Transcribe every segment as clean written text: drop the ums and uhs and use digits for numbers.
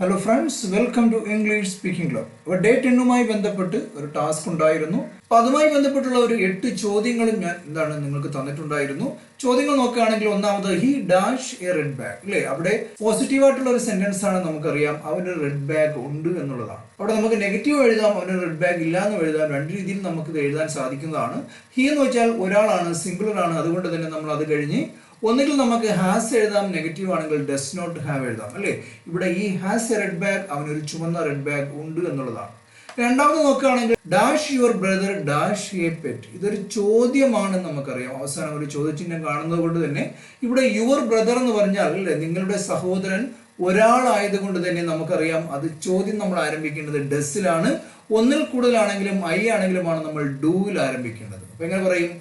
Hello friends, welcome to English speaking club. അപ്പോൾ day 10 ബന്ധപ്പെട്ട് ഒരു ടാസ്ക് ഉണ്ടായിരുന്നു. അപ്പോൾ അതുമായി ബന്ധപ്പെട്ടുള്ള ഒരു 8 ചോദ്യങ്ങളും ഞാൻ നിങ്ങൾക്ക് തന്നിട്ടുണ്ടായിരുന്നു. ചോദ്യങ്ങൾ നോക്കുകയാണെങ്കിൽ ഒന്നാമത് he dash A red bag, അല്ലേ? അവിടെ പോസിറ്റീവായിട്ടുള്ള ഒരു സെന്റൻസ് ആണ്, നമുക്കറിയാം അവന് റെഡ് ബാഗ് ഉണ്ട് എന്നുള്ളതാണ്. അവിടെ നമുക്ക് നെഗറ്റീവ് എഴുതാം, അവന് റെഡ് ബാഗ് ഇല്ല എന്ന് എഴുതാം. രണ്ട് രീതിയിൽ നമുക്ക് ഇത് എഴുതാൻ സാധിക്കുന്നതാണ്. ഹി എന്ന് വെച്ചാൽ ഒരാളാണ്, സിംഗുലർ ആണ്. അതുകൊണ്ട് തന്നെ നമ്മൾ അത് കഴിഞ്ഞ് ഒന്നുകിൽ നമുക്ക് ഹാസ് എഴുതാം, നെഗറ്റീവ് ആണെങ്കിൽ ഡസ് നോട്ട് ഹാവ് എഴുതാം, അല്ലേ? ഇവിടെ ഈ ഹാസ് എ റെഡ് ബാഗ്, അവനൊരു ചുവന്ന റെഡ് ബാഗ് ഉണ്ട് എന്നുള്ളതാണ്. രണ്ടാമത് നോക്കുകയാണെങ്കിൽ dash your brother dash A pet, ഇതൊരു ചോദ്യമാണെന്ന് നമുക്കറിയാം. അവസാനം ഒരു ചോദ്യചിഹ്നം കാണുന്നത് കൊണ്ട് തന്നെ ഇവിടെ യുവർ ബ്രദർ എന്ന് പറഞ്ഞാൽ, അല്ലേ, നിങ്ങളുടെ സഹോദരൻ ഒരാളായതുകൊണ്ട് തന്നെ നമുക്കറിയാം അത് ചോദ്യം നമ്മൾ ആരംഭിക്കേണ്ടത് ഡസിലാണ്. ഒന്നിൽ കൂടുതലാണെങ്കിലും ഐ ആണെങ്കിലുമാണ് നമ്മൾ ഡൂവിൽ ആരംഭിക്കേണ്ടത്. അപ്പൊ എങ്ങനെ പറയും?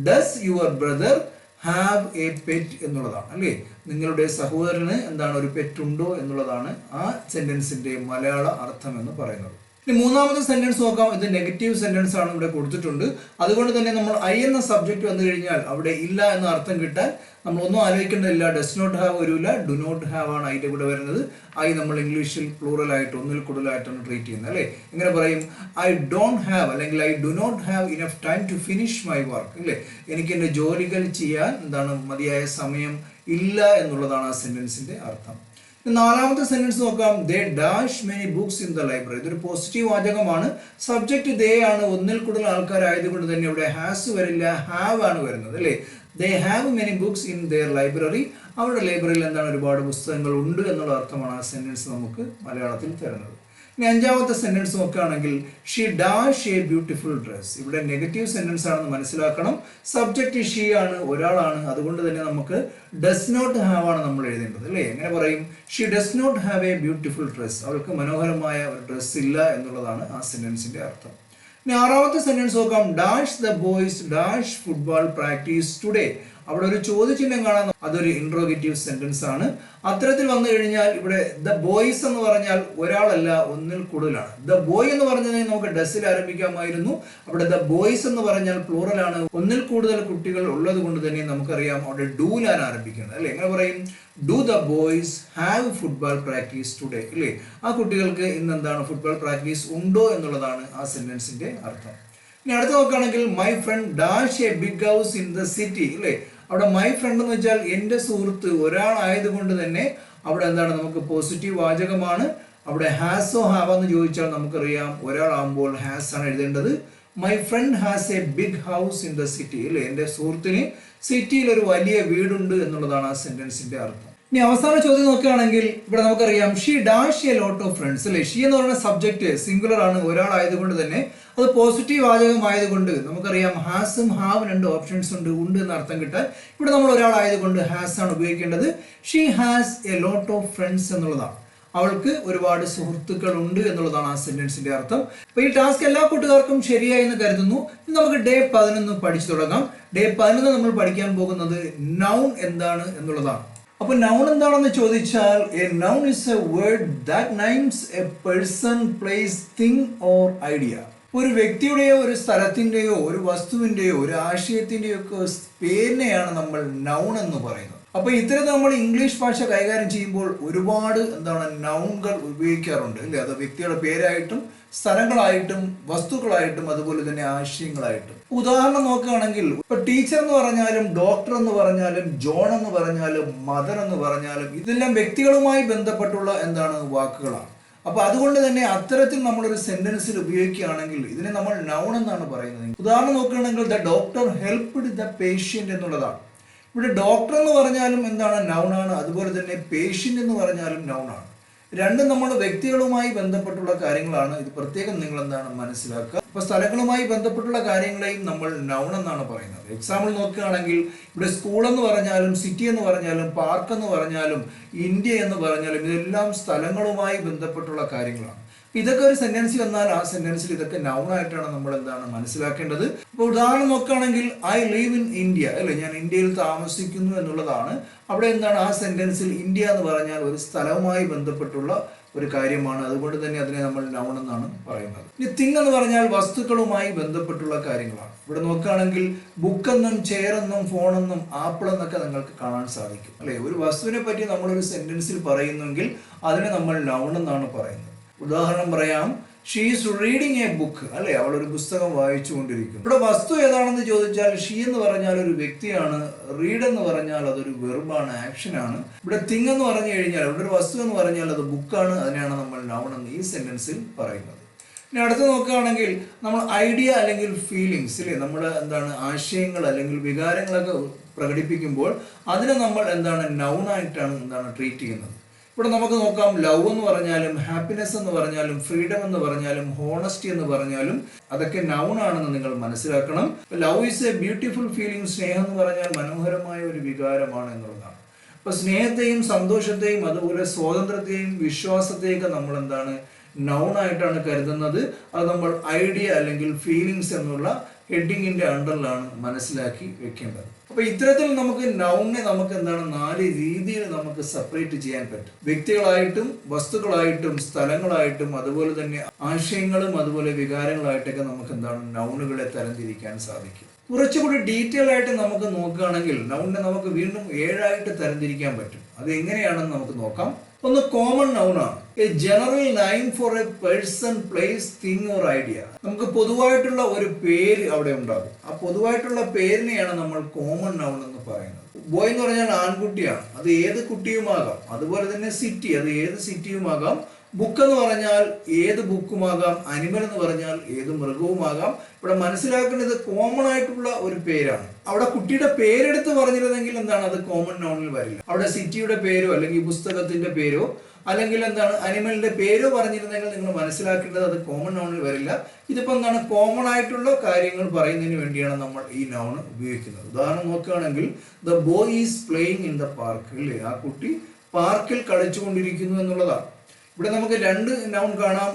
Does your brother have A pet എന്നുള്ളതാണ്, അല്ലേ? നിങ്ങളുടെ സഹോദരന് ഒരു പെറ്റ് ഉണ്ടോ എന്നുള്ളതാണ് ആ സെന്റൻസിന്റെ മലയാള അർത്ഥം എന്ന് പറയുന്നത്. ഇനി മൂന്നാമത്തെ സെന്റൻസ് നോക്കാം. ഇത് നെഗറ്റീവ് സെന്റൻസ് ആണ് ഇവിടെ കൊടുത്തിട്ടുണ്ട്. അതുകൊണ്ട് തന്നെ നമ്മൾ ഐ എന്ന സബ്ജക്ട് വന്നു കഴിഞ്ഞാൽ അവിടെ ഇല്ല എന്ന അർത്ഥം കിട്ടാൻ നമ്മൾ ഒന്നും ആലോചിക്കേണ്ടതില്ല. ഡസ് നോട്ട് ഹാവ് വരില്ല, ഡു നോട്ട് ഹാവ് ആണ് അതിന്റെ കൂടെ വരുന്നത്. ഐ നമ്മൾ ഇംഗ്ലീഷിൽ പ്ലൂറൽ ആയിട്ട് ഒന്നിൽ കൂടുതലായിട്ടാണ് ട്രീറ്റ് ചെയ്യുന്നത്, അല്ലേ? എങ്ങനെ പറയും? ഐ ഡോണ്ട് ഹാവ് അല്ലെങ്കിൽ I do not have enough time to finish my work, അല്ലേ? എനിക്ക് എൻ്റെ ജോലികൾ ചെയ്യാൻ മതിയായ സമയം ഇല്ല എന്നുള്ളതാണ് ആ സെന്റൻസിന്റെ അർത്ഥം. നാലാമത്തെ സെന്റൻസ് നോക്കാം. They dash many books in the library. ഇതൊരു പോസിറ്റീവ് വാചകമാണ്. സബ്ജക്ട് ദേ ആണ്. ഒന്നിൽ കൂടുതൽ ആൾക്കാരായതുകൊണ്ട് തന്നെ ഇവിടെ ഹാസ് വരില്ല, ഹാവ് ആണ് വരുന്നത്, അല്ലേ? They have many books in there library. അവരുടെ ലൈബ്രറിയിൽ ഒരുപാട് പുസ്തകങ്ങൾ ഉണ്ട് എന്നുള്ള അർത്ഥമാണ് ആ സെന്റൻസ് നമുക്ക് മലയാളത്തിൽ തരുന്നത്. ഇനി അഞ്ചാമത്തെ സെന്റൻസ് നോക്കുകയാണെങ്കിൽ she dash A beautiful dress. ഇവിടെ നെഗറ്റീവ് സെന്റൻസ് ആണെന്ന് മനസ്സിലാക്കണം. സബ്ജക്റ്റ് ഷീ ആണ്, ഒരാളാണ്. അതുകൊണ്ട് തന്നെ നമുക്ക് ഡസ് നോട്ട് ഹാവ് ആണ് നമ്മൾ എഴുതേണ്ടത്, അല്ലേ? എങ്ങനെ പറയും? She does not have a beautiful dress. അവൾക്ക് മനോഹരമായ ഒരു ഡ്രസ് ഇല്ല എന്നുള്ളതാണ് ആ സെന്റൻസിന്റെ അർത്ഥം. ഇനി ആറാമത്തെ സെന്റൻസ് നോക്കാം. Dash the boys dash football practice today. അവിടെ ഒരു ചോദ്യചിഹ്നം കാണാം. അതൊരു ഇൻട്രോഗേറ്റീവ് സെന്റൻസ് ആണ്. അത്തരത്തിൽ വന്നു കഴിഞ്ഞാൽ ഇവിടെ ദ ബോയ്സ് എന്ന് പറഞ്ഞാൽ ഒരാളല്ല, ഒന്നിൽ കൂടുതലാണ്. ദ ബോയ് എന്ന് പറഞ്ഞാൽ നമുക്ക് ഡസിൽ ആരംഭിക്കാമായിരുന്നു. അവിടെ ദ ബോയ്സ് എന്ന് പറഞ്ഞാൽ പ്ലൂറൽ ആണ്. ഒന്നിൽ കൂടുതൽ കുട്ടികൾ ഉള്ളത് കൊണ്ട് തന്നെ നമുക്കറിയാം അവിടെ ഡൂലാണ് ആരംഭിക്കുന്നത്, അല്ലെ? എങ്ങനെ പറയും? Do the boys have football practice today, അല്ലേ? ആ കുട്ടികൾക്ക് ഇന്ന് ഫുട്ബോൾ പ്രാക്ടീസ് ഉണ്ടോ എന്നുള്ളതാണ് ആ സെന്റൻസിന്റെ അർത്ഥം. ഇനി അടുത്ത് നോക്കുകയാണെങ്കിൽ my friend dash a big house in the city, അല്ലേ? അവിടെ മൈ ഫ്രണ്ട് എന്ന് വെച്ചാൽ എൻ്റെ സുഹൃത്ത് ഒരാളായതുകൊണ്ട് തന്നെ അവിടെ നമുക്ക് പോസിറ്റീവ് വാചകമാണ്. അവിടെ ഹാസോ ഹാവ് എന്ന് ചോദിച്ചാൽ നമുക്കറിയാം ഒരാളാകുമ്പോൾ ഹാസ് ആണ് എഴുതേണ്ടത്. My friend has a big house in the city, അല്ലേ? എൻ്റെ സുഹൃത്തിന് സിറ്റിയിൽ ഒരു വലിയ വീടുണ്ട് എന്നുള്ളതാണ് ആ സെന്റൻസിന്റെ അർത്ഥം. ഇനി അവസാന ചോദ്യം നോക്കുകയാണെങ്കിൽ ഇവിടെ നമുക്കറിയാം she dash a lot of friends, അല്ലേ? ഷീ എന്ന് പറയുന്ന സബ്ജക്ട് സിംഗുലർ ആണ്, ഒരാളായതുകൊണ്ട് തന്നെ അത് പോസിറ്റീവ് വാചകമായതുകൊണ്ട് നമുക്കറിയാം ഹാസും ഹാവ് രണ്ട് ഓപ്ഷൻസ് ഉണ്ട് എന്ന് അർത്ഥം കിട്ടാൻ ഇവിടെ നമ്മൾ ഒരാളായതുകൊണ്ട് ഹാസ് ആണ് ഉപയോഗിക്കേണ്ടത്. She has a lot of friends എന്നുള്ളതാണ്. അവൾക്ക് ഒരുപാട് സുഹൃത്തുക്കൾ ഉണ്ട് എന്നുള്ളതാണ് ആ സെന്റൻസിന്റെ അർത്ഥം. അപ്പൊ ഈ ടാസ്ക് എല്ലാ കൂട്ടുകാർക്കും ശരിയായി എന്ന് കരുതുന്നു. ഇനി നമുക്ക് ഡേ 11 പഠിച്ചു തുടങ്ങാം. ഡേ 11 നമ്മൾ പഠിക്കാൻ പോകുന്നത് നൗൺ എന്താണ് എന്നുള്ളതാണ്. അപ്പൊ നൗൺ എന്താണെന്ന് ചോദിച്ചാൽ A noun is A word that names A person, place, thing or idea. ഒരു വ്യക്തിയുടെയോ ഒരു സ്ഥലത്തിന്റെയോ ഒരു വസ്തുവിന്റെയോ ഒരു ആശയത്തിന്റെയോ ഒക്കെ പേരിനെയാണ് നമ്മൾ നൗൺ എന്ന് പറയുന്നത്. അപ്പൊ ഇത്തരത്തിൽ നമ്മൾ ഇംഗ്ലീഷ് ഭാഷ കൈകാര്യം ചെയ്യുമ്പോൾ ഒരുപാട് നൗണുകൾ ഉപയോഗിക്കാറുണ്ട്, അല്ലേ? അത് വ്യക്തിയുടെ പേരായിട്ടും സ്ഥലങ്ങളായിട്ടും വസ്തുക്കളായിട്ടും അതുപോലെ തന്നെ ആശയങ്ങളായിട്ടും. ഉദാഹരണം നോക്കുകയാണെങ്കിൽ ഇപ്പൊ ടീച്ചർ എന്ന് പറഞ്ഞാലും ഡോക്ടർ എന്ന് പറഞ്ഞാലും ജോൺ എന്ന് പറഞ്ഞാലും മദർ എന്ന് പറഞ്ഞാലും ഇതെല്ലാം വ്യക്തികളുമായി ബന്ധപ്പെട്ടുള്ള വാക്കുകളാണ്. അപ്പൊ അതുകൊണ്ട് തന്നെ അത്തരത്തിൽ നമ്മളൊരു സെന്റൻസിൽ ഉപയോഗിക്കുകയാണെങ്കിൽ ഇതിനെ നമ്മൾ നൗൺ എന്നാണ് പറയുന്നത്. ഉദാഹരണം നോക്കുകയാണെങ്കിൽ the doctor helped the patient എന്നുള്ളതാണ്. ഇവിടെ ഡോക്ടർ എന്ന് പറഞ്ഞാലും നൗൺ ആണ്. അതുപോലെ തന്നെ പേഷ്യന്റ് എന്ന് പറഞ്ഞാലും നൗൺ ആണ്. രണ്ടും നമ്മൾ വ്യക്തികളുമായി ബന്ധപ്പെട്ടുള്ള കാര്യങ്ങളാണ്. ഇത് പ്രത്യേകം നിങ്ങൾ മനസ്സിലാക്കുക. അപ്പൊ സ്ഥലങ്ങളുമായി ബന്ധപ്പെട്ടുള്ള കാര്യങ്ങളെയും നമ്മൾ നൗൺ എന്നാണ് പറയുന്നത്. എക്സാമ്പിൾ നോക്കുകയാണെങ്കിൽ ഇവിടെ സ്കൂൾ എന്ന് പറഞ്ഞാലും സിറ്റി എന്ന് പറഞ്ഞാലും പാർക്ക് എന്ന് പറഞ്ഞാലും ഇന്ത്യ എന്ന് പറഞ്ഞാലും ഇതെല്ലാം സ്ഥലങ്ങളുമായി ബന്ധപ്പെട്ടുള്ള കാര്യങ്ങളാണ്. ഇതൊക്കെ ഒരു സെന്റൻസിൽ വന്നാൽ ആ സെന്റൻസിൽ ഇതൊക്കെ നൗൺ ആയിട്ടാണ് നമ്മൾ മനസ്സിലാക്കേണ്ടത്. ഇപ്പൊ ഉദാഹരണം നോക്കുകയാണെങ്കിൽ ഐ ലീവ് ഇൻ ഇന്ത്യ, അല്ലെ? ഞാൻ ഇന്ത്യയിൽ താമസിക്കുന്നു എന്നുള്ളതാണ്. അവിടെ ആ സെന്റൻസിൽ ഇന്ത്യ എന്ന് പറഞ്ഞാൽ ഒരു സ്ഥലവുമായി ബന്ധപ്പെട്ടുള്ള ഒരു കാര്യമാണ്. അതുകൊണ്ട് തന്നെ അതിനെ നമ്മൾ നൗൺ എന്നാണ് പറയുന്നത്. ഇനി തിങ് എന്ന് പറഞ്ഞാൽ വസ്തുക്കളുമായി ബന്ധപ്പെട്ടുള്ള കാര്യങ്ങളാണ്. ഇവിടെ നോക്കുകയാണെങ്കിൽ ബുക്ക് എന്നും ചെയർ എന്നും ഫോൺ എന്നും ആപ്പിൾ എന്നൊക്കെ നിങ്ങൾക്ക് കാണാൻ സാധിക്കും അല്ലെ. ഒരു വസ്തുവിനെ പറ്റി നമ്മളൊരു സെന്റൻസിൽ പറയുന്നെങ്കിൽ അതിനെ നമ്മൾ നൗൺ എന്നാണ് പറയുന്നത്. ഉദാഹരണം പറയാം, she is reading A book അല്ലെ, അവൾ ഒരു പുസ്തകം വായിച്ചു കൊണ്ടിരിക്കുന്നു. ഇവിടെ വസ്തു ഏതാണെന്ന് ചോദിച്ചാൽ ഷീ എന്ന് പറഞ്ഞാൽ ഒരു വ്യക്തിയാണ്, റീഡ് എന്ന് പറഞ്ഞാൽ അതൊരു വെർബാണ്, ആക്ഷനാണ്. ഇവിടെ തിങ് എന്ന് പറഞ്ഞു കഴിഞ്ഞാൽ ഇവിടെ ഒരു വസ്തു എന്ന് പറഞ്ഞാൽ അത് ബുക്കാണ്, അതിനെയാണ് നമ്മൾ നൗൺ എന്ന് ഈ സെന്റൻസിൽ പറയുന്നത്. ഇനി അടുത്ത് നോക്കുകയാണെങ്കിൽ നമ്മൾ ഐഡിയ അല്ലെങ്കിൽ ഫീലിങ്സ് അല്ലേ, നമ്മൾ ആശയങ്ങൾ അല്ലെങ്കിൽ വികാരങ്ങളൊക്കെ പ്രകടിപ്പിക്കുമ്പോൾ അതിനെ നമ്മൾ നൗണായിട്ടാണ് ട്രീറ്റ് ചെയ്യുന്നത്. ഇവിടെ നമുക്ക് നോക്കാം, ലവ് എന്ന് പറഞ്ഞാലും ഹാപ്പിനെസ് എന്ന് പറഞ്ഞാലും ഫ്രീഡം എന്ന് പറഞ്ഞാലും ഹോണസ്റ്റി എന്ന് പറഞ്ഞാലും അതൊക്കെ നൗൺ ആണെന്ന് നിങ്ങൾ മനസ്സിലാക്കണം. Love is A beautiful feeling, സ്നേഹം എന്ന് പറഞ്ഞാൽ മനോഹരമായ ഒരു വികാരമാണ് എന്നുള്ളതാണ്. അപ്പൊ സ്നേഹത്തെയും സന്തോഷത്തെയും അതുപോലെ സ്വാതന്ത്ര്യത്തെയും വിശ്വാസത്തെയൊക്കെ നമ്മൾ നൗൺ ആയിട്ടാണ് കരുതുന്നത്. അത് നമ്മൾ ഐഡിയ അല്ലെങ്കിൽ ഫീലിങ്സ് എന്നുള്ള ഹെഡിങ്ങിന്റെ അണ്ടറിലാണ് മനസ്സിലാക്കി വെക്കേണ്ടത്. അപ്പൊ ഇത്തരത്തിൽ നമുക്ക് നൗണിനെ നമുക്ക് 4 രീതിയിൽ നമുക്ക് സെപ്പറേറ്റ് ചെയ്യാൻ പറ്റും. വ്യക്തികളായിട്ടും വസ്തുക്കളായിട്ടും സ്ഥലങ്ങളായിട്ടും അതുപോലെ തന്നെ ആശയങ്ങളും അതുപോലെ വികാരങ്ങളായിട്ടൊക്കെ നമുക്ക് നൗണുകളെ തരംതിരിക്കാൻ സാധിക്കും. കുറച്ചുകൂടി ഡീറ്റെയിൽ ആയിട്ട് നമുക്ക് നോക്കുകയാണെങ്കിൽ നൗണിനെ നമുക്ക് വീണ്ടും 7 ആയിട്ട് തരംതിരിക്കാൻ പറ്റും. അത് എങ്ങനെയാണെന്ന് നമുക്ക് നോക്കാം. ഒന്ന് കോമൺ നൗൺ ആണ്, A general name for A person, place, thing or idea. നമുക്ക് പൊതുവായിട്ടുള്ള ഒരു പേര് അവിടെ ഉണ്ടാകും. ആ പൊതുവായിട്ടുള്ള പേരിനെയാണ് നമ്മൾ കോമൺ നൗൺ എന്ന് പറയുന്നത്. ബോയ് എന്ന് പറഞ്ഞാൽ ആൺകുട്ടിയാണ്, അത് ഏത് കുട്ടിയുമാകാം. അതുപോലെ തന്നെ സിറ്റി, അത് ഏത് സിറ്റിയുമാകാം. ബുക്ക് എന്ന് പറഞ്ഞാൽ ഏത് ബുക്കുമാകാം. അനിമൽ എന്ന് പറഞ്ഞാൽ ഏത് മൃഗവുമാകാം. ഇവിടെ മനസ്സിലാക്കേണ്ടത് കോമൺ ആയിട്ടുള്ള ഒരു പേരാണ്. അവിടെ കുട്ടിയുടെ പേരെടുത്ത് പറഞ്ഞിരുന്നെങ്കിൽ അത് കോമൺ നൗണിൽ വരില്ല. അവിടെ സിറ്റിയുടെ പേരോ അല്ലെങ്കിൽ പുസ്തകത്തിന്റെ പേരോ അല്ലെങ്കിൽ അനിമലിന്റെ പേരോ പറഞ്ഞിരുന്നെങ്കിൽ നിങ്ങൾ മനസ്സിലാക്കേണ്ടത് അത് കോമൺ നൗണിൽ വരില്ല. ഇതിപ്പോ കോമൺ ആയിട്ടുള്ള കാര്യങ്ങൾ പറയുന്നതിന് വേണ്ടിയാണ് നമ്മൾ ഈ നൗൺ ഉപയോഗിക്കുന്നത്. ഉദാഹരണം നോക്കുകയാണെങ്കിൽ, the boy is playing in the park അല്ലേ, ആ കുട്ടി പാർക്കിൽ കളിച്ചുകൊണ്ടിരിക്കുന്നു എന്നുള്ളതാണ്. ഇവിടെ നമുക്ക് 2 നൗൺ കാണാം.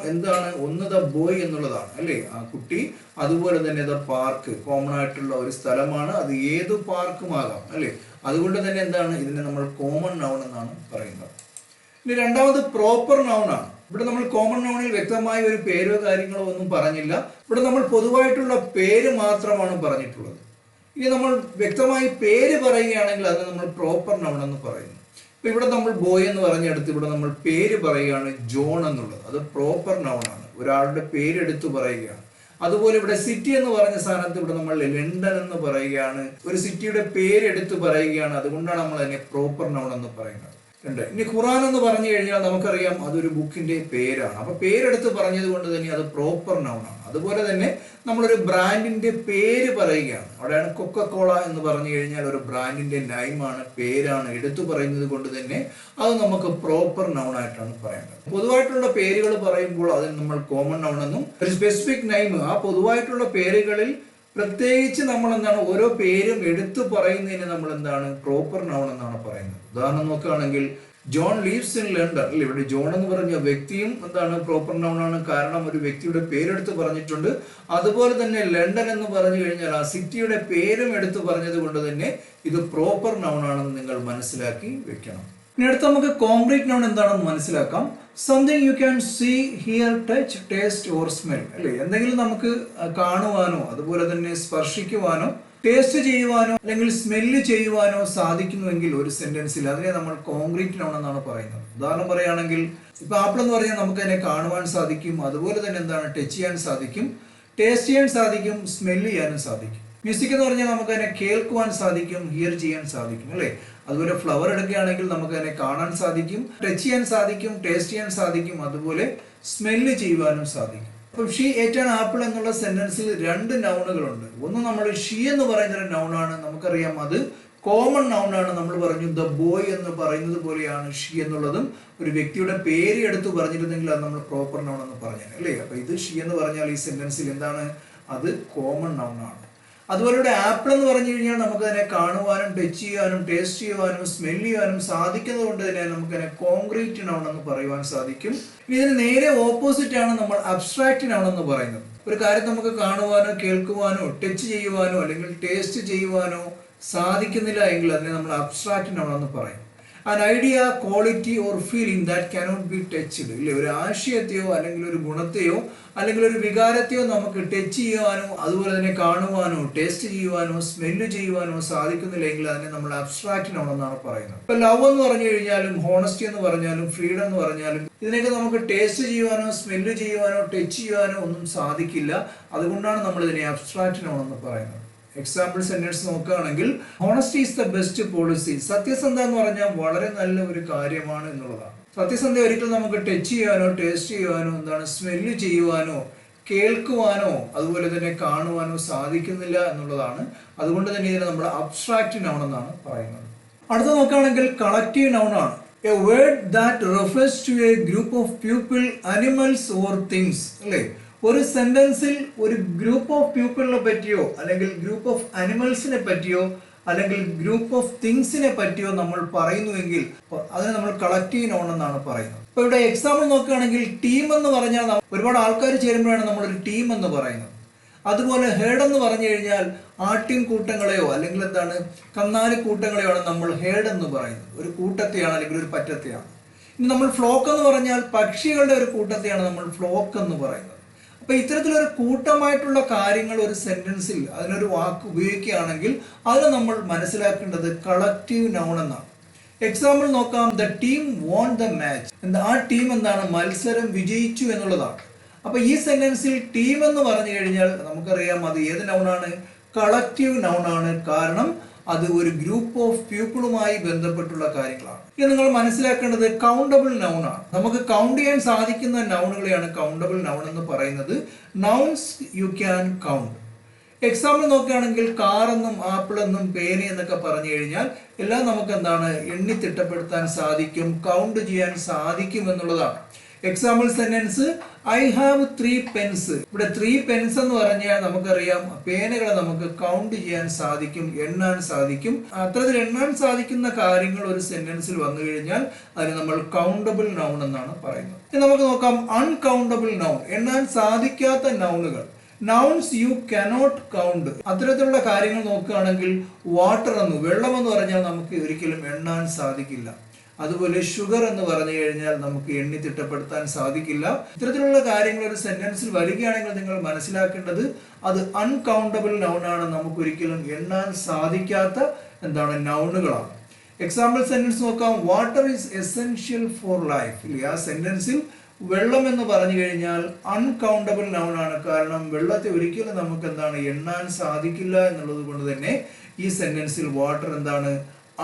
ഒന്ന് ദ ബോയ് എന്നുള്ളതാണ് അല്ലേ, ആ കുട്ടി. അതുപോലെ തന്നെ ദ പാർക്ക് കോമൺ ആയിട്ടുള്ള ഒരു സ്ഥലമാണ്, അത് ഏത് പാർക്കുമാകാം അല്ലേ. അതുകൊണ്ട് തന്നെ ഇതിനെ നമ്മൾ കോമൺ നൗൺ എന്നാണ് പറയുന്നത്. ഇനി രണ്ടാമത് പ്രോപ്പർ നൗൺ ആണ്. ഇവിടെ നമ്മൾ കോമൺ നൗണിൽ വ്യക്തമായ ഒരു പേരോ കാര്യങ്ങളോ ഒന്നും പറഞ്ഞില്ല. ഇവിടെ നമ്മൾ പൊതുവായിട്ടുള്ള പേര് മാത്രമാണ് പറഞ്ഞിട്ടുള്ളത്. ഇനി നമ്മൾ വ്യക്തമായി പേര് പറയുകയാണെങ്കിൽ അത് നമ്മൾ പ്രോപ്പർ നൗൺ എന്ന് പറയുന്നു. ഇപ്പൊ ഇവിടെ നമ്മൾ ബോയ് എന്ന് പറഞ്ഞെടുത്ത് ഇവിടെ നമ്മൾ പേര് പറയുകയാണ് ജോൺ എന്നുള്ളത്, അത് പ്രോപ്പർ നൗൺ ആണ്, ഒരാളുടെ പേരെടുത്ത് പറയുകയാണ്. അതുപോലെ ഇവിടെ സിറ്റി എന്ന് പറഞ്ഞ സ്ഥാനത്ത് ഇവിടെ നമ്മൾ ലണ്ടൻ എന്ന് പറയുകയാണ്, ഒരു സിറ്റിയുടെ പേരെടുത്ത് പറയുകയാണ്. അതുകൊണ്ടാണ് നമ്മൾ അതിനെ പ്രോപ്പർ നൗൺ എന്ന് പറയുന്നത്. ഇനി ഖുറാൻ എന്ന് പറഞ്ഞു കഴിഞ്ഞാൽ നമുക്കറിയാം അതൊരു ബുക്കിന്റെ പേരാണ്. അപ്പൊ പേരെടുത്ത് പറഞ്ഞത് കൊണ്ട് തന്നെ അത് പ്രോപ്പർ നൗൺ ആണ്. അതുപോലെ തന്നെ നമ്മളൊരു ബ്രാൻഡിന്റെ പേര് പറയുകയാണ്, അവിടെയാണ് കൊക്കക്കോള എന്ന് പറഞ്ഞു കഴിഞ്ഞാൽ ഒരു ബ്രാൻഡിന്റെ നെയിമാണ്, പേരാണ്, എടുത്തു പറയുന്നത് കൊണ്ട് തന്നെ അത് നമുക്ക് പ്രോപ്പർ നൗൺ ആയിട്ടാണ് പറയേണ്ടത്. പൊതുവായിട്ടുള്ള പേരുകൾ പറയുമ്പോൾ അതിന് നമ്മൾ കോമൺ നൗൺ എന്നും, ഒരു സ്പെസിഫിക് നെയിം ആ പൊതുവായിട്ടുള്ള പേരുകളിൽ പ്രത്യേകിച്ച് നമ്മൾ ഓരോ പേരും എടുത്തു പറയുന്നതിന് നമ്മൾ പ്രോപ്പർ നൗൺ എന്നാണ് പറയുന്നത്. ഉദാഹരണം നോക്കുകയാണെങ്കിൽ, ജോൺ ലീവ്സ് ഇൻ ലണ്ടൻ അല്ലെ, ഇവിടെ ജോൺ എന്ന് പറഞ്ഞ വ്യക്തിയും പ്രോപ്പർ നൗൺ ആണ്, കാരണം ഒരു വ്യക്തിയുടെ പേരെടുത്ത് പറഞ്ഞിട്ടുണ്ട്. അതുപോലെ തന്നെ ലണ്ടൻ എന്ന് പറഞ്ഞു കഴിഞ്ഞാൽ ആ സിറ്റിയുടെ പേരും എടുത്തു പറഞ്ഞത് കൊണ്ട് തന്നെ ഇത് പ്രോപ്പർ നൗൺ ആണെന്ന് നിങ്ങൾ മനസ്സിലാക്കി വെക്കണം. ഇനി അടുത്ത് നമുക്ക് കോംപ്ലീറ്റ് നൗൺ എന്താണെന്ന് മനസ്സിലാക്കാം. Something you can see, hear, touch, taste or smell അല്ലെ, എന്തെങ്കിലും നമുക്ക് കാണുവാനോ അതുപോലെ തന്നെ സ്പർശിക്കുവാനോ ടേസ്റ്റ് ചെയ്യുവാനോ അല്ലെങ്കിൽ സ്മെല്ല് ചെയ്യുവാനോ സാധിക്കുന്നുവെങ്കിൽ ഒരു സെന്റൻസിൽ അതിനെ നമ്മൾ കോൺക്രീറ്റ് നൗൺ എന്നാണ് പറയുന്നത്. ഉദാഹരണം പറയുകയാണെങ്കിൽ, ഇപ്പൊ ആപ്പിൾ എന്ന് പറഞ്ഞാൽ നമുക്ക് അതിനെ കാണുവാൻ സാധിക്കും, അതുപോലെ തന്നെ ടച്ച് ചെയ്യാൻ സാധിക്കും, ടേസ്റ്റ് ചെയ്യാൻ സാധിക്കും, സ്മെല്ല് ചെയ്യാനും സാധിക്കും. മ്യൂസിക് എന്ന് പറഞ്ഞാൽ നമുക്ക് അതിനെ കേൾക്കുവാൻ സാധിക്കും, ഹിയർ ചെയ്യാൻ സാധിക്കും അല്ലേ. അതുപോലെ ഫ്ലവർ എടുക്കുകയാണെങ്കിൽ നമുക്ക് അതിനെ കാണാൻ സാധിക്കും, ടച്ച് ചെയ്യാൻ സാധിക്കും, ടേസ്റ്റ് ചെയ്യാൻ സാധിക്കും, അതുപോലെ സ്മെല്ല് ചെയ്യുവാനും സാധിക്കും. അപ്പം ഷീ ഏറ്റ് ആൻ ആപ്പിൾ എന്നുള്ള സെന്റൻസിൽ 2 നൗണുകളുണ്ട്. ഒന്ന് നമ്മൾ ഷീ എന്ന് പറയുന്ന ഒരു നൗണാണ്, നമുക്കറിയാം അത് കോമൺ നൗണാണ്. നമ്മൾ പറഞ്ഞു ദ ബോയ് എന്ന് പറയുന്നത് പോലെയാണ് ഷീ എന്നുള്ളതും. ഒരു വ്യക്തിയുടെ പേര് എടുത്ത് പറഞ്ഞിരുന്നെങ്കിൽ അത് നമ്മൾ പ്രോപ്പർ നൗൺ എന്ന് പറഞ്ഞു അല്ലേ. അപ്പൊ ഇത് ഷീ എന്ന് പറഞ്ഞാൽ ഈ സെന്റൻസിൽ അത് കോമൺ നൗണാണ്. അതുപോലെ ഇവിടെ ആപ്പിൾ എന്ന് പറഞ്ഞു കഴിഞ്ഞാൽ നമുക്ക് അതിനെ കാണുവാനും ടച്ച് ചെയ്യാനും ടേസ്റ്റ് ചെയ്യുവാനും സ്മെല് ചെയ്യാനും സാധിക്കുന്നത് കൊണ്ട് തന്നെ നമുക്ക് അതിനെ കോൺക്രീറ്റ് നൗൺ എന്ന് പറയുവാൻ സാധിക്കും. ഇതിന് നേരെ ഓപ്പോസിറ്റ് ആണ് നമ്മൾ അബ്സ്ട്രാക്റ്റ് നൗൺ എന്ന് പറയുന്നത്. ഒരു കാര്യം നമുക്ക് കാണുവാനോ കേൾക്കുവാനോ ടച്ച് ചെയ്യുവാനോ അല്ലെങ്കിൽ ടേസ്റ്റ് ചെയ്യുവാനോ സാധിക്കുന്നില്ല എങ്കിൽ അതിനെ നമ്മൾ അബ്സ്ട്രാക്റ്റ് നൗൺ എന്ന് പറയും. an idea, quality or feeling that cannot be touched. ഇല്ലേ, ഒരു ആശയത്തെയോ അല്ലെങ്കിൽ ഒരു ഗുണത്തെയോ അല്ലെങ്കിൽ ഒരു വികാരത്തെയോ നമുക്ക് ടച്ച് ചെയ്യുവാനോ അതുപോലെ തന്നെ കാണുവാനോ ടേസ്റ്റ് ചെയ്യുവാനോ സ്മെല്ല് ചെയ്യുവാനോ സാധിക്കുന്നില്ലെങ്കിൽ അതിനെ നമ്മൾ അബ്സ്ട്രാക്റ്റ് നൗൺ എന്നാണ് പറയുന്നത്. ഇപ്പൊ ലവ് എന്ന് പറഞ്ഞു കഴിഞ്ഞാലും ഹോണസ്റ്റി എന്ന് പറഞ്ഞാലും ഫ്രീഡം എന്ന് പറഞ്ഞാലും ഇതിനൊക്കെ നമുക്ക് ടേസ്റ്റ് ചെയ്യുവാനോ സ്മെല്ല് ചെയ്യുവാനോ ടച്ച് ചെയ്യുവാനോ ഒന്നും സാധിക്കില്ല. അതുകൊണ്ടാണ് നമ്മൾ ഇതിനെ അബ്സ്ട്രാക്റ്റ് നൗൺ എന്ന് പറയുന്നത്. എക്സാമ്പിൾ സെന്റൻസ് നോക്കുകയാണെങ്കിൽ honesty is the best policy. സത്യസന്ധത എന്ന് പറഞ്ഞാൽ വളരെ നല്ല ഒരു കാര്യമാണ് എന്നുള്ളതാണ്. സത്യസന്ധത ഒരിക്കലും നമുക്ക് ടച്ച് ചെയ്യാനോ ടേസ്റ്റ് ചെയ്യുവാനോ സ്മെല്ല് ചെയ്യുവാനോ കേൾക്കുവാനോ അതുപോലെ തന്നെ കാണുവാനോ സാധിക്കുന്നില്ല എന്നുള്ളതാണ്. അതുകൊണ്ട് തന്നെ ഇതിനെ നമ്മൾ അബ്സ്ട്രാക്റ്റ് നൗൺ എന്നാണ് പറയുന്നത്. അടുത്ത നോക്കുകയാണെങ്കിൽ കളക്റ്റീവ് നൗൺ ആണ്. A word that refers to a group of people, animals or things. അല്ലേ, ഒരു സെന്റൻസിൽ ഒരു ഗ്രൂപ്പ് ഓഫ് പീപ്പിളിനെ പറ്റിയോ അല്ലെങ്കിൽ ഗ്രൂപ്പ് ഓഫ് അനിമൽസിനെ പറ്റിയോ അല്ലെങ്കിൽ ഗ്രൂപ്പ് ഓഫ് തിങ്സിനെ പറ്റിയോ നമ്മൾ പറയുന്നുവെങ്കിൽ അതിനെ നമ്മൾ കളക്റ്റീവ് നൗൺ എന്നാണ് പറയുന്നത്. ഇപ്പൊ ഇവിടെ എക്സാമ്പിൾ നോക്കുകയാണെങ്കിൽ ടീം എന്ന് പറഞ്ഞാൽ ഒരുപാട് ആൾക്കാർ ചേരുമ്പോഴാണ് നമ്മളൊരു ടീം എന്ന് പറയുന്നത്. അതുപോലെ ഹേഡ് എന്ന് പറഞ്ഞു കഴിഞ്ഞാൽ ആട്ടിൻ കൂട്ടങ്ങളെയോ അല്ലെങ്കിൽ കന്നാലി കൂട്ടങ്ങളെയോ നമ്മൾ ഹേഡ് എന്ന് പറയുന്നത്. ഒരു കൂട്ടത്തെയാണ് അല്ലെങ്കിൽ ഒരു പറ്റത്തെയാണ്. ഇനി നമ്മൾ ഫ്ലോക്ക് എന്ന് പറഞ്ഞാൽ പക്ഷികളുടെ ഒരു കൂട്ടത്തെയാണ് നമ്മൾ ഫ്ലോക്ക് എന്ന് പറയുന്നത്. അപ്പൊ ഇത്തരത്തിലൊരു കൂട്ടമായിട്ടുള്ള കാര്യങ്ങൾ ഒരു സെന്റൻസിൽ അതിനൊരു വാക്ക് ഉപയോഗിക്കുകയാണെങ്കിൽ അത് നമ്മൾ മനസ്സിലാക്കേണ്ടത് കളക്റ്റീവ് നൗൺ എന്നാണ്. എക്സാമ്പിൾ നോക്കാം, the team won the match. ആ ടീം മത്സരം വിജയിച്ചു എന്നുള്ളതാണ്. അപ്പൊ ഈ സെന്റൻസിൽ ടീം എന്ന് പറഞ്ഞു കഴിഞ്ഞാൽ നമുക്കറിയാം അത് ഏത് നൗണാണ്? കളക്റ്റീവ് നൗൺ ആണ്. കാരണം അത് ഒരു ഗ്രൂപ്പ് ഓഫ് പീപ്പിളുമായി ബന്ധപ്പെട്ടുള്ള കാര്യങ്ങളാണ്. ഇത് നിങ്ങൾ മനസ്സിലാക്കേണ്ടത് കൗണ്ടബിൾ നൗൺ ആണ്. നമുക്ക് കൗണ്ട് ചെയ്യാൻ സാധിക്കുന്ന നൗണുകളെയാണ് കൗണ്ടബിൾ നൗൺ എന്ന് പറയുന്നത്. Nouns you can count. Example നോക്കുകയാണെങ്കിൽ കാർ എന്നും ആപ്പിൾ എന്നും പേന എന്നൊക്കെ പറഞ്ഞു കഴിഞ്ഞാൽ എല്ലാം നമുക്ക് എണ്ണി തിട്ടപ്പെടുത്താൻ സാധിക്കും, കൗണ്ട് ചെയ്യാൻ സാധിക്കും എന്നുള്ളതാണ്. Example sentence I have 3 pens. ഇവിടെ 3 പെൻസ് എന്ന് പറഞ്ഞാൽ നമുക്കറിയാം പേനകളെ നമുക്ക് കൗണ്ട് ചെയ്യാൻ സാധിക്കും, എണ്ണാൻ സാധിക്കും. അത്തരത്തിൽ എണ്ണാൻ സാധിക്കുന്ന കാര്യങ്ങൾ ഒരു സെന്റൻസിൽ വന്നു കഴിഞ്ഞാൽ അതിന് നമ്മൾ കൗണ്ടബിൾ നൗൺ എന്നാണ് പറയുന്നത്. ഇനി നമുക്ക് നോക്കാം അൺകൗണ്ടബിൾ നൗൺ, എണ്ണാൻ സാധിക്കാത്ത നൗണുകൾ. Nouns you cannot count. അത്തരത്തിലുള്ള കാര്യങ്ങൾ നോക്കുകയാണെങ്കിൽ വാട്ടർ വെള്ളം എന്ന് പറഞ്ഞാൽ നമുക്ക് ഒരിക്കലും എണ്ണാൻ സാധിക്കില്ല. അതുപോലെ ഷുഗർ എന്ന് പറഞ്ഞു കഴിഞ്ഞാൽ നമുക്ക് എണ്ണി തിട്ടപ്പെടുത്താൻ സാധിക്കില്ല. ഇത്തരത്തിലുള്ള കാര്യങ്ങൾ ഒരു സെന്റൻസിൽ വരികയാണെങ്കിൽ നിങ്ങൾ മനസ്സിലാക്കേണ്ടത് അത് അൺകൗണ്ടബിൾ നൗൺ ആണ്, നമുക്ക് ഒരിക്കലും എണ്ണാൻ സാധിക്കാത്ത നൗണുകളാണ്. എക്സാമ്പിൾ സെന്റൻസ് നോക്കാം, water is essential for life. ആ സെന്റൻസിൽ വെള്ളം എന്ന് പറഞ്ഞു കഴിഞ്ഞാൽ അൺകൗണ്ടബിൾ നൗൺ ആണ്. കാരണം വെള്ളത്തെ ഒരിക്കലും നമുക്ക് എണ്ണാൻ സാധിക്കില്ല എന്നുള്ളത് കൊണ്ട് തന്നെ ഈ സെന്റൻസിൽ വാട്ടർ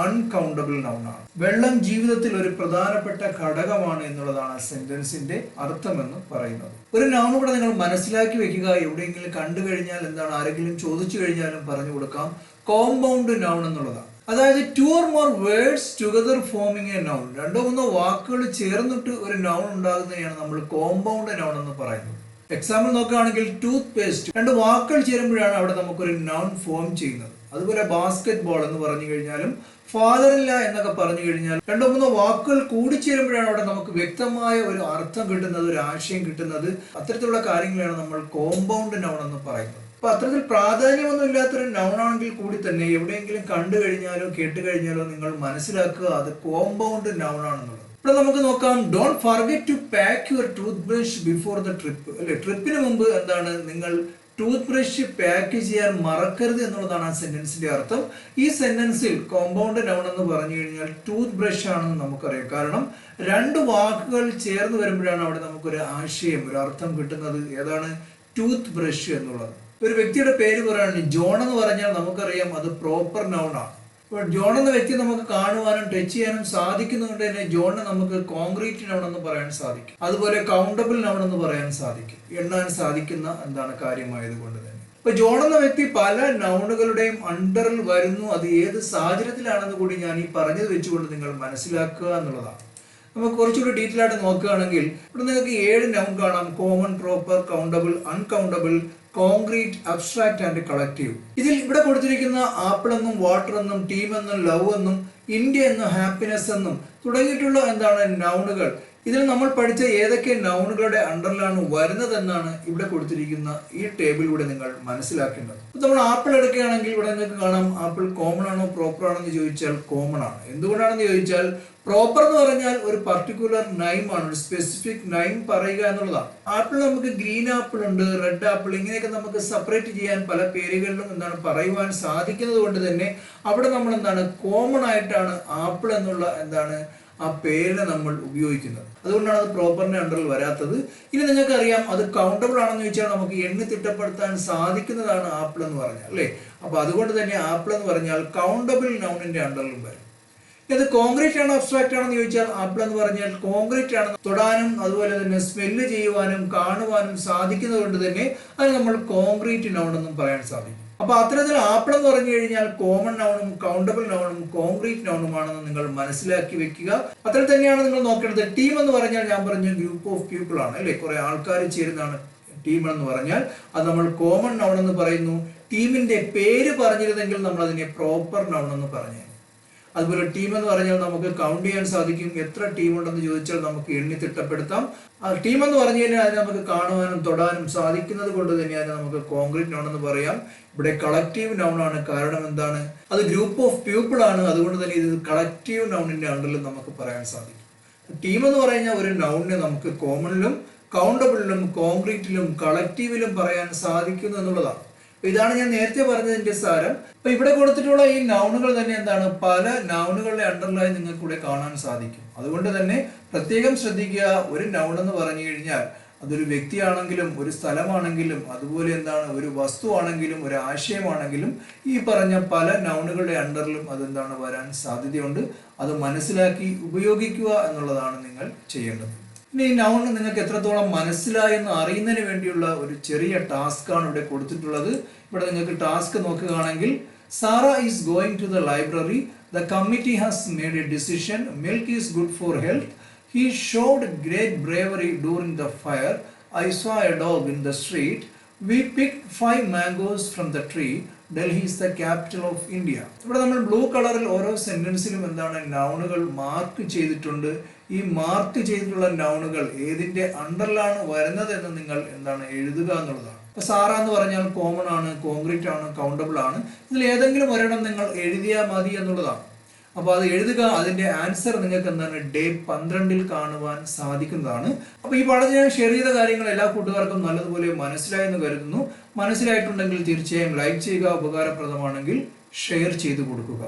അൺകൗണ്ടബിൾ നൗൺ ആണ്. വെള്ളം ജീവിതത്തിൽ ഒരു പ്രധാനപ്പെട്ട ഘടകമാണ് എന്നുള്ളതാണ് സെന്റൻസിന്റെ അർത്ഥമെന്ന് പറയുന്നത്. ഒരു നൗൺ കൂടെ നിങ്ങൾ മനസ്സിലാക്കി വെക്കുക. എവിടെയെങ്കിലും കണ്ടു കഴിഞ്ഞാൽ ആരെങ്കിലും ചോദിച്ചു കഴിഞ്ഞാലും പറഞ്ഞു കൊടുക്കാം. കോമ്പൗണ്ട് നൗൺ എന്നുള്ളതാണ്. അതായത് 2 or more words together forming a noun. 2-3 വാക്കുകൾ ചേർന്നിട്ട് ഒരു നൗൺ ഉണ്ടാകുന്നതിനെയാണ് നമ്മൾ കോമ്പൗണ്ട് നൗൺ എന്ന് പറയുന്നത്. എക്സാമ്പിൾ നോക്കുകയാണെങ്കിൽ ടൂത്ത് പേസ്റ്റ്. 2 വാക്കുകൾ ചേരുമ്പോഴാണ് അവിടെ നമുക്കൊരു നൗൺ ഫോം ചെയ്യുന്നത്. അതുപോലെ ബാസ്കറ്റ് ബോൾ എന്ന് പറഞ്ഞു കഴിഞ്ഞാലും ഫാദർ ഇല്ല എന്നൊക്കെ പറഞ്ഞു കഴിഞ്ഞാൽ 2-3 വാക്കുകൾ കൂടിച്ചേരുമ്പോഴാണ് അവിടെ നമുക്ക് വ്യക്തമായ ഒരു അർത്ഥം കിട്ടുന്നത്, ഒരു ആശയം കിട്ടുന്നത്. അത്തരത്തിലുള്ള കാര്യങ്ങളാണ് നമ്മൾ കോമ്പൗണ്ട് നൗൺ എന്ന് പറയുന്നത്. അപ്പൊ അത്തരത്തിൽ പ്രാധാന്യമൊന്നും ഇല്ലാത്തൊരു നൗൺ ആണെങ്കിൽ കൂടി തന്നെ എവിടെയെങ്കിലും കണ്ടു കഴിഞ്ഞാലോ കേട്ട് കഴിഞ്ഞാലോ നിങ്ങൾ മനസ്സിലാക്കുക അത് കോമ്പൗണ്ട് നൗൺ ആണെന്നുള്ളത്. ഇവിടെ നമുക്ക് നോക്കാം, don't forget to pack your toothbrush before the trip. അല്ലെ, ട്രിപ്പിന് മുമ്പ് നിങ്ങൾ ടൂത്ത് ബ്രഷ് പാക്ക് ചെയ്യാൻ മറക്കരുത് എന്നുള്ളതാണ് ആ സെന്റൻസിന്റെ അർത്ഥം. ഈ സെന്റൻസിൽ കോമ്പൗണ്ട് നൗൺ എന്ന് പറഞ്ഞു കഴിഞ്ഞാൽ ടൂത്ത് ബ്രഷ് ആണെന്ന് നമുക്കറിയാം. കാരണം 2 വാക്കുകൾ ചേർന്ന് വരുമ്പോഴാണ് അവിടെ നമുക്കൊരു ആശയം, ഒരു അർത്ഥം കിട്ടുന്നത്. ഏതാണ്? ടൂത്ത് ബ്രഷ് എന്നുള്ളത്. ഒരു വ്യക്തിയുടെ പേര് പറയുകയാണെങ്കിൽ ജോൺ എന്ന് പറഞ്ഞാൽ നമുക്കറിയാം അത് പ്രോപ്പർ നൗൺ ആണ്. അപ്പോൾ ജോൺ എന്ന വ്യക്തി നമുക്ക് കാണുവാനും ടച്ച് ചെയ്യാനും സാധിക്കുന്നതുകൊണ്ട് തന്നെ ജോണിനെ നമുക്ക് കോൺക്രീറ്റ് നൗൺ എന്ന് പറയാൻ സാധിക്കും. അതുപോലെ കൗണ്ടബിൾ നൗൺ എന്ന് പറയാൻ സാധിക്കും, എണ്ണാൻ സാധിക്കുന്ന കാര്യമായതുകൊണ്ട് തന്നെ. ഇപ്പൊ ജോൺ എന്ന വ്യക്തി പല നൗണുകളുടെയും അണ്ടറിൽ വരുന്നു. അത് ഏത് സാഹചര്യത്തിലാണെന്ന് കൂടി ഞാൻ ഈ പറഞ്ഞത് വെച്ചുകൊണ്ട് നിങ്ങൾ മനസ്സിലാക്കുക എന്നുള്ളതാണ്. നമുക്ക് കുറച്ചുകൂടി ഡീറ്റെയിൽ ആയിട്ട് നോക്കുകയാണെങ്കിൽ ഇവിടെ നിങ്ങൾക്ക് 7 നൗൺ കാണാം. Common, proper, countable, uncountable, concrete, abstract and collective. ഇതിൽ ഇവിടെ കൊടുത്തിരിക്കുന്ന ആപ്പിൾ എന്നും വാട്ടർ എന്നും ടീം എന്നും ലവ് എന്നും ഇന്ത്യ എന്നും ഹാപ്പിനെസ് എന്നും തുടങ്ങിയിട്ടുള്ള നൗണുകൾ ഇതിൽ നമ്മൾ പഠിച്ച ഏതൊക്കെ നൗണുകളുടെ അണ്ടറിലാണ് വരുന്നതെന്നാണ് ഇവിടെ കൊടുത്തിരിക്കുന്ന ഈ ടേബിളിലൂടെ നിങ്ങൾ മനസ്സിലാക്കേണ്ടത്. നമ്മൾ ആപ്പിൾ എടുക്കുകയാണെങ്കിൽ ഇവിടെ നിങ്ങൾക്ക് കാണാം ആപ്പിൾ കോമൺ ആണോ പ്രോപ്പർ ആണോ എന്ന് ചോദിച്ചാൽ കോമൺ ആണ്. എന്തുകൊണ്ടാണെന്ന് ചോദിച്ചാൽ പ്രോപ്പർ എന്ന് പറഞ്ഞാൽ ഒരു പർട്ടിക്കുലർ നൈം ആണ്, ഒരു സ്പെസിഫിക് നൈം പറയുക എന്നുള്ളതാണ്. ആപ്പിൾ നമുക്ക് ഗ്രീൻ ആപ്പിൾ ഉണ്ട്, റെഡ് ആപ്പിൾ, ഇങ്ങനെയൊക്കെ നമുക്ക് സെപ്പറേറ്റ് ചെയ്യാൻ പല പേരുകളിലും പറയുവാൻ സാധിക്കുന്നത് കൊണ്ട് തന്നെ അവിടെ നമ്മൾ കോമൺ ആയിട്ടാണ് ആപ്പിൾ എന്നുള്ള ആ പേരിനെ നമ്മൾ ഉപയോഗിക്കുന്നത്. അതുകൊണ്ടാണ് അത് പ്രോപ്പറിന്റെ അണ്ടറിൽ വരാത്തത്. ഇനി നിങ്ങൾക്ക് അറിയാം അത് കൗണ്ടബിൾ ആണെന്ന് ചോദിച്ചാൽ നമുക്ക് എണ്ണി തിട്ടപ്പെടുത്താൻ സാധിക്കുന്നതാണ് ആപ്പിൾ എന്ന് പറഞ്ഞാൽ, അല്ലേ? അപ്പൊ അതുകൊണ്ട് തന്നെ ആപ്പിൾ എന്ന് പറഞ്ഞാൽ കൗണ്ടബിൾ നൗണിന്റെ അണ്ടറിലും വരും. ഇത് കോൺക്രീറ്റ് ആണോ അബ്സ്ട്രാക്റ്റ് ആണെന്ന് ചോദിച്ചാൽ ആപ്പിൾ എന്ന് പറഞ്ഞാൽ കോൺക്രീറ്റ് ആണ്, തൊടാനും അതുപോലെ തന്നെ സ്മെല്ല് ചെയ്യുവാനും കാണുവാനും സാധിക്കുന്നത് കൊണ്ട് തന്നെ അത് നമ്മൾ കോൺക്രീറ്റ് നൗൺ എന്നും പറയാൻ സാധിക്കും. അപ്പൊ അത്തരത്തിൽ ആപ്പിൾ എന്ന് പറഞ്ഞു കഴിഞ്ഞാൽ കോമൺ നൗണും കൗണ്ടബിൾ നൗണും കോൺക്രീറ്റ് നൗണുമാണെന്ന് നിങ്ങൾ മനസ്സിലാക്കി വെക്കുക. അത്ര തന്നെയാണ് നിങ്ങൾ നോക്കേണ്ടത്. ടീം എന്ന് പറഞ്ഞാൽ ഞാൻ പറഞ്ഞു ഗ്രൂപ്പ് ഓഫ് പീപ്പിൾ ആണ്, അല്ലെ? കുറെ ആൾക്കാർ ചേരുന്നതാണ് ടീം എന്ന് പറഞ്ഞാൽ. അത് നമ്മൾ കോമൺ നൗൺ എന്ന് പറയുന്നു. ടീമിന്റെ പേര് പറഞ്ഞിരുന്നെങ്കിൽ നമ്മൾ അതിനെ പ്രോപ്പർ നൗൺ എന്ന് പറഞ്ഞു. അതുപോലെ ടീം എന്ന് പറഞ്ഞാൽ നമുക്ക് കൗണ്ട് ചെയ്യാൻ സാധിക്കും. എത്ര ടീം ഉണ്ടെന്ന് ചോദിച്ചാൽ നമുക്ക് എണ്ണി തിട്ടപ്പെടുത്താം. ടീം എന്ന് പറഞ്ഞു കഴിഞ്ഞാൽ അതിനെ നമുക്ക് കാണുവാനും തൊടാനും സാധിക്കുന്നത് കൊണ്ട് തന്നെ അതിനെ നമുക്ക് കോൺക്രീറ്റ് നൗൺ എന്ന് പറയാം. ഇവിടെ കളക്റ്റീവ് നൗൺ ആണ്. കാരണം എന്താണ്? അത് ഗ്രൂപ്പ് ഓഫ് പീപ്പിൾ ആണ്. അതുകൊണ്ട് തന്നെ ഇത് കളക്റ്റീവ് നൗണിന്റെ അണ്ടറിൽ നമുക്ക് പറയാൻ സാധിക്കും. ടീം എന്ന് പറഞ്ഞാൽ ഒരു നൗണിനെ നമുക്ക് കോമണിലും കൗണ്ടബിളിലും കോൺക്രീറ്റിലും കളക്റ്റീവിലും പറയാൻ സാധിക്കുന്നു എന്നുള്ളതാണ്. ഇതാണ് ഞാൻ നേരത്തെ പറഞ്ഞതിന്റെ സാരം. അപ്പൊ ഇവിടെ കൊടുത്തിട്ടുള്ള ഈ നൗണുകൾ തന്നെ പല നൗണുകളുടെ അണ്ടറിലായി നിങ്ങൾക്ക് ഇവിടെ കാണാൻ സാധിക്കും. അതുകൊണ്ട് തന്നെ പ്രത്യേകം ശ്രദ്ധിക്കുക. ഒരു നൗൺ എന്ന് പറഞ്ഞു കഴിഞ്ഞാൽ അതൊരു വ്യക്തിയാണെങ്കിലും ഒരു സ്ഥലമാണെങ്കിലും അതുപോലെ ഒരു വസ്തു ആണെങ്കിലും ഒരു ആശയമാണെങ്കിലും ഈ പറഞ്ഞ പല നൗണുകളുടെ അണ്ടറിലും വരാൻ സാധ്യതയുണ്ട്. അത് മനസ്സിലാക്കി ഉപയോഗിക്കുക എന്നുള്ളതാണ് നിങ്ങൾ ചെയ്യേണ്ടത്. ഇനി ഈ നൗൺ നിങ്ങൾക്ക് എത്രത്തോളം മനസ്സിലായെന്ന് അറിയുന്നതിന് വേണ്ടിയുള്ള ഒരു ചെറിയ ടാസ്ക് ആണ് ഇവിടെ കൊടുത്തിട്ടുള്ളത്. ഇവിടെ നിങ്ങൾക്ക് ടാസ്ക് നോക്കുകയാണെങ്കിൽ Sara is going to the library. The committee has made a decision. Milk is good for health. He showed great bravery during the fire. I saw a dog in the street. We picked 5 mangoes from the tree. Delhi is the capital of India. ഇവിടെ നമ്മൾ blue കളറിൽ ഓരോ സെന്റൻസിലും നൗണുകൾ mark ചെയ്തിട്ടുണ്ട്. ഈ mark ചെയ്തിട്ടുള്ള നൗണുകൾ ഏതിന്റെ അണ്ടറിലാണ് വരുന്നത് എന്ന് നിങ്ങൾ എഴുതുക എന്നുള്ളതാണ്. ഇപ്പൊ സാറ എന്ന് പറഞ്ഞാൽ കോമൺ ആണ്, കോൺക്രീറ്റ് ആണ്, കൗണ്ടബിൾ ആണ്. ഇതിൽ ഏതെങ്കിലും ഒരെണ്ണം നിങ്ങൾ എഴുതിയാൽ മതി എന്നുള്ളതാണ്. അപ്പൊ അത് എഴുതുക. അതിന്റെ ആൻസർ നിങ്ങൾക്ക് ഡേ 12 കാണുവാൻ സാധിക്കുന്നതാണ്. അപ്പൊ ഈ പഠനം ഞാൻ ഷെയർ ചെയ്ത കാര്യങ്ങൾ എല്ലാ കൂട്ടുകാർക്കും നല്ലതുപോലെ മനസ്സിലായെന്ന് കരുതുന്നു. മനസ്സിലായിട്ടുണ്ടെങ്കിൽ തീർച്ചയായും ലൈക്ക് ചെയ്യുക. ഉപകാരപ്രദമാണെങ്കിൽ ഷെയർ ചെയ്തു കൊടുക്കുക.